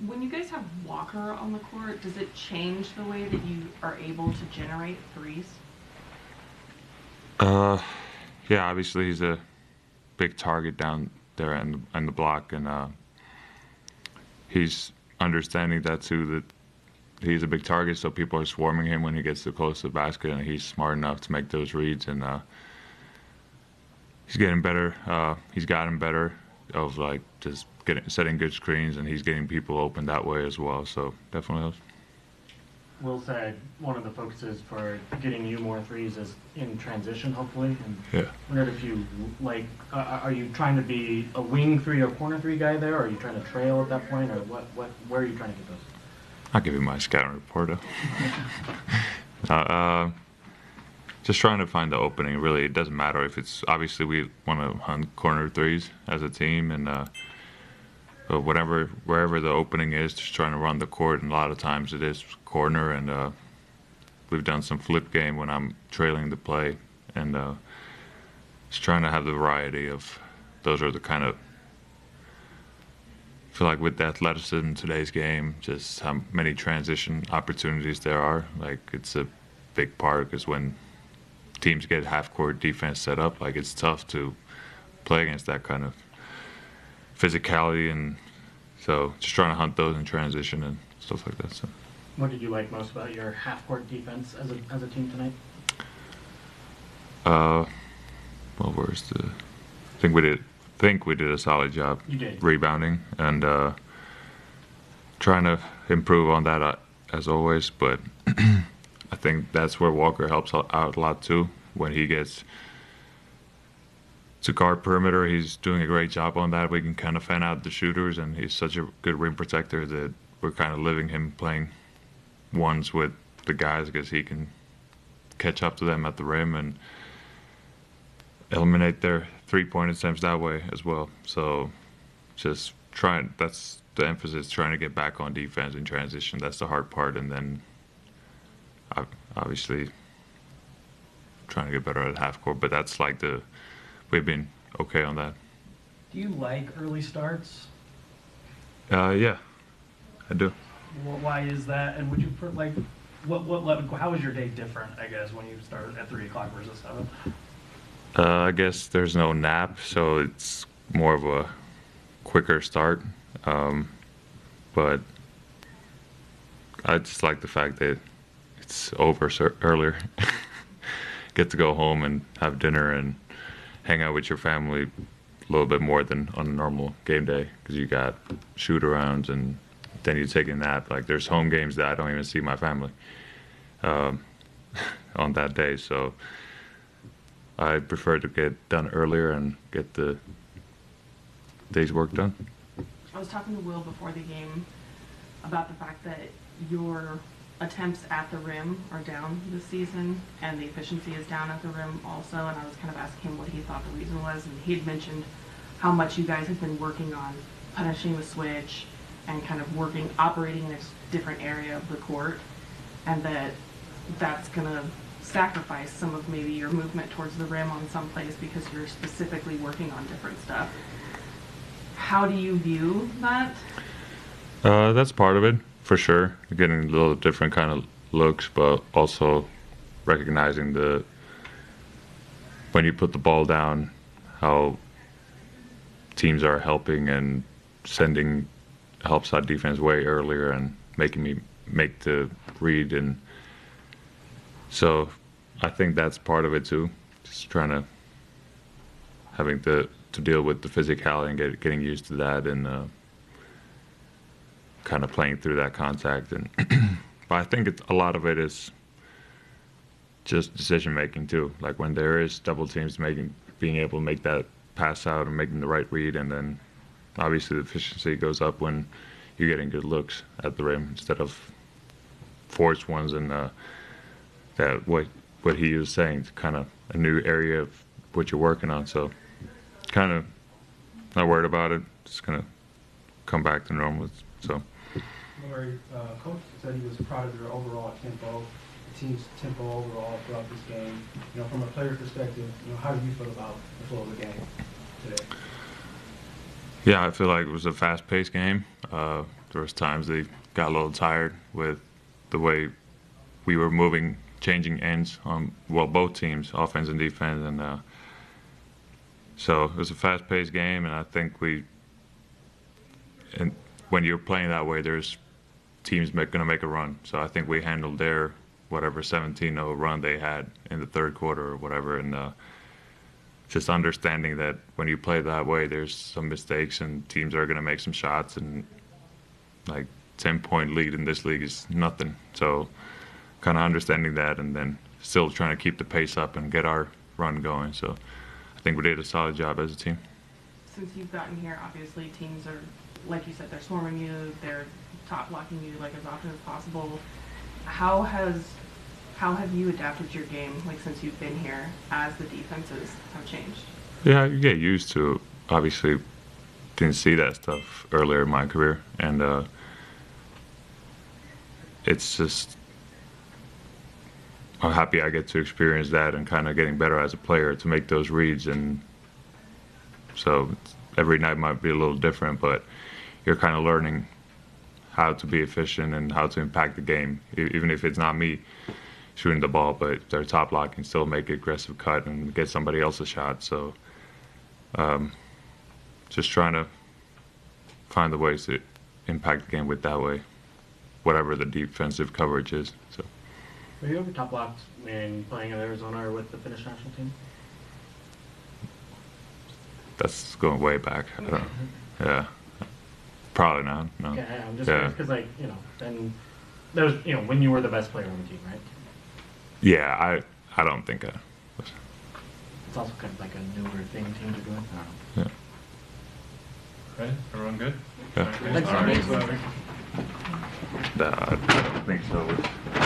When you guys have Walker on the court, does it change the way that you are able to generate threes? Uh, yeah, obviously he's a big target down there in the block, and he's understanding that too. That he's a big target, so people are swarming him when he gets too close to the basket, and he's smart enough to make those reads, and he's getting better. He's gotten better of like just setting good screens, and he's getting people open that way as well. So definitely helps. Will said one of the focuses for getting you more threes is in transition, hopefully. And Yeah. wondered if you like, are you trying to be a wing three or corner three guy there, or are you trying to trail at that point, or where are you trying to get those? I'll give you my scouting report. Just trying to find the opening. Really, it doesn't matter if it's obviously we want to hunt corner threes as a team, and but wherever the opening is, just trying to run the court. And a lot of times it is corner, and we've done some flip game when I'm trailing the play, and just trying to have the variety of. Those are the kind of. I feel like with the athleticism in today's game, just how many transition opportunities there are. Like it's a big part because when teams get half-court defense set up, like it's tough to play against that kind of physicality, and so just trying to hunt those in transition and stuff like that. So, What did you like most about your half-court defense as a team tonight? well, where's the? I think we did a solid job. You did. Rebounding and trying to improve on that as always, but I think that's where Walker helps out a lot too. When he gets to guard perimeter, he's doing a great job on that. We can kind of fan out the shooters, and he's such a good rim protector that we're kind of living him playing ones with the guys because he can catch up to them at the rim and eliminate their three-point attempts that way as well. So just trying, that's the emphasis, trying to get back on defense in transition. That's the hard part, and then obviously trying to get better at half court, but that's like we've been okay on that. Do you like early starts? Yeah, I do. Why is that? And would you like how was your day different? I guess when you started at 3 o'clock versus 7. I guess there's no nap, so it's more of a quicker start. But I just like the fact that it's over earlier. Get to go home and have dinner and hang out with your family a little bit more than on a normal game day because you got shoot-arounds and then you take a nap. Like there's home games that I don't even see my family on that day, so I prefer to get done earlier and get the day's work done. I was talking to Will before the game about the fact that your attempts at the rim are down this season and the efficiency is down at the rim also, and I was kind of asking him what he thought the reason was, and he had mentioned how much you guys have been working on punishing the switch and kind of operating in a different area of the court, and that's going to sacrifice some of maybe your movement towards the rim on some plays because you're specifically working on different stuff. How do you view that? That's part of it, for sure. Getting a little different kind of looks, but also recognizing when you put the ball down, how teams are helping and sending help side defense way earlier and making me make the read. And so I think that's part of it too. Just trying to having to deal with the physicality and getting used to that, and kind of playing through that contact. And but I think a lot of it is just decision making too. Like when there is double teams, being able to make that pass out and making the right read, and then obviously the efficiency goes up when you're getting good looks at the rim instead of forced ones. And that what he was saying, kind of a new area of what you're working on. So kind of not worried about it. Just gonna come back to normal. So. Lauri, coach said he was proud of your overall tempo, the team's tempo overall throughout this game. From a player's perspective, how do you feel about the flow of the game today? Yeah, I feel like it was a fast-paced game. There was times they got a little tired with the way we were moving, changing ends on both teams, offense and defense, and so it was a fast-paced game, and I think and when you're playing that way, there's teams going to make a run. So I think we handled their whatever 17-0 run they had in the third quarter or whatever, and just understanding that when you play that way, there's some mistakes and teams are going to make some shots, and like 10-point lead in this league is nothing. So kind of understanding that, and then still trying to keep the pace up and get our run going. So I think we did a solid job as a team. Since you've gotten here, obviously teams are, like you said, they're swarming you, they're top blocking you like as often as possible. How have you adapted your game, like since you've been here, as the defenses have changed? Yeah, you get used to it. Obviously, didn't see that stuff earlier in my career, and it's just I'm happy I get to experience that and kind of getting better as a player to make those reads. And so every night might be a little different, but you're kind of learning how to be efficient and how to impact the game, even if it's not me shooting the ball, but they're top blocking, still make an aggressive cut and get somebody else a shot. So just trying to find the ways to impact the game with that way, whatever the defensive coverage is. So. Were you ever top blocked when playing in Arizona or with the Finnish national team? That's going way back. I don't, yeah, probably not. No. Yeah, I'm just curious because, like, you know, then there was, you know, when you were the best player on the team, right? Yeah, I don't think I was. It's also kind of like a newer thing teams are doing. I don't know. Yeah. Okay, everyone good? Yeah. Thanks, All right. Lauri. I don't think so.